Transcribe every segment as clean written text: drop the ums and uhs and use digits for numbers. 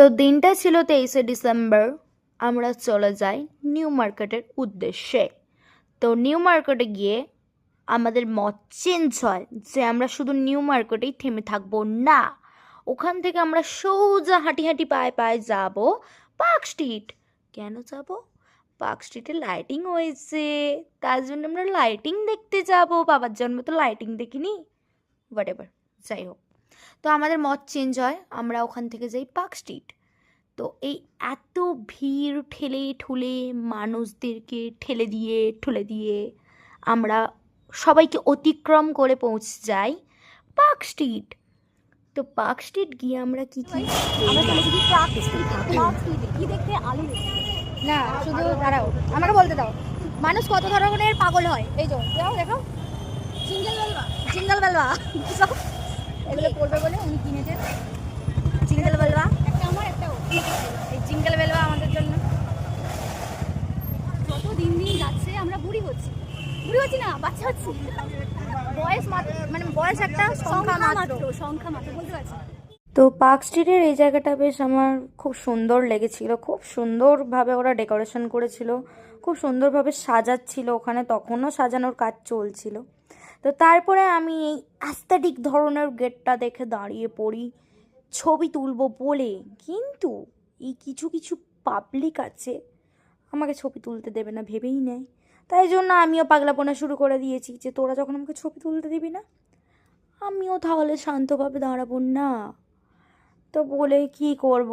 তো দিনটা ছিল 23শে ডিসেম্বর। আমরা চলে যাই নিউ মার্কেটের উদ্দেশ্যে। তো নিউ মার্কেটে গিয়ে আমাদের মত চেঞ্জ হয় যে আমরা শুধু নিউ মার্কেটেই থেমে থাকবো না, ওখান থেকে আমরা সোজা হাঁটি হাঁটি পায়ে পায়ে যাব পার্ক স্ট্রিট। কেন যাব? পার্ক স্ট্রিটে লাইটিং হয়েছে, তার জন্য আমরা লাইটিং দেখতে যাব। বাবার জন্মে তো লাইটিং দেখিনি, হোয়াট এভার, যাই হোক। তো আমাদের মত চেঞ্জ হয়, আমরা ওখান থেকে যাই পার্ক স্ট্রিট। তো এই এত ভিড় ঠেলে ঠুলে মানুষদেরকে ঠেলে দিয়ে আমরা সবাইকে অতিক্রম করে পৌঁছে যাই পার্ক স্ট্রিট। তো পার্ক স্ট্রিট গিয়ে আমরা কি আমরা চলেছি কি পার্ক স্ট্রিট। পার্ক স্ট্রিটে কি দেখতে? আলু না, শুধু দাঁড়াও, আমাকে বলতে দাও। মানুষ কত ধরনের পাগল হয়। এই যে দেখো দেখো, জিঙ্গল বেলবা সব এগুলো পড়বে বলে উনি কিনেছেন। জিঙ্গল বেলবা একটা আমার, একটা এই জিঙ্গল বেলবা আমাদের জন্য। যত দিন দিন যাচ্ছে আমরা বুড়ি হচ্ছি না, বাচ্চা হচ্ছি। বয়স মানে বয়স একটা সংখ্যা মাত্র বলতে পারছি। তো পার্ক স্ট্রিটের এই জায়গাটা বেশ আমার খুব সুন্দর লেগেছিল। খুব সুন্দরভাবে ওরা ডেকোরেশন করেছিল, খুব সুন্দরভাবে সাজাচ্ছিল ওখানে, তখনও সাজানোর কাজ চলছিল। তো তারপরে আমি এই অ্যাস্থেটিক ধরনের গেটটা দেখে দাঁড়িয়ে পড়ি ছবি তুলবো বলে, কিন্তু এই কিছু কিছু পাবলিক আছে আমাকে ছবি তুলতে দেবে না ভেবেই নেয়। তাই জন্য আমিও পাগলাপোনা শুরু করে দিয়েছি যে তোরা যখন আমাকে ছবি তুলতে দিবি না, আমিও তাহলে শান্তভাবে দাঁড়াবো না। তো বলে কি করব,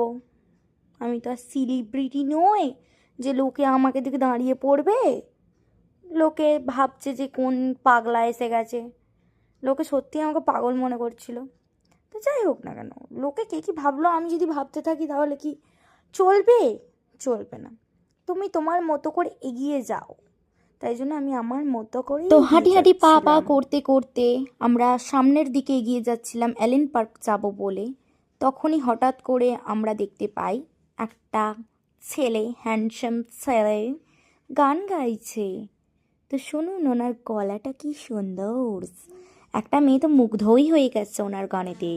আমি তো আর সেলিব্রিটি নই যে লোকে আমাকে দিকে দাঁড়িয়ে পড়বে। লোকে ভাবছে যে কোন পাগলা এসে গেছে, লোকে সত্যি আমাকে পাগল মনে করছিল। তো যাই হোক না কেন, লোকে কে কি ভাবলো, আমি যদি ভাবতে থাকি তাহলে কি চলবে? চলবে না। তুমি তোমার মতো করে এগিয়ে যাও। তাই জন্য আমি আমার মতো করে তো হাঁটি হাঁটি পা পা করতে করতে আমরা সামনের দিকে এগিয়ে যাচ্ছিলাম এলেন পার্ক যাব বলে। তখনই হঠাৎ করে আমরা দেখতে পাই একটা ছেলে, হ্যান্ডসাম ছেলে গান গাইছে। তো শুনুন, ওনার গলাটা কি সুন্দর। একটা মেয়ে তো মুগ্ধই হয়ে গেছে ওনার গানেতে।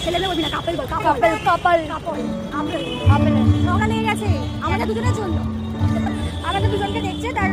ছেলে বলবি না, কাপল ঝগড়া লেগে গেছে আমাদের দুজনের জন্য। আমাদের দুজনকে দেখছে, তার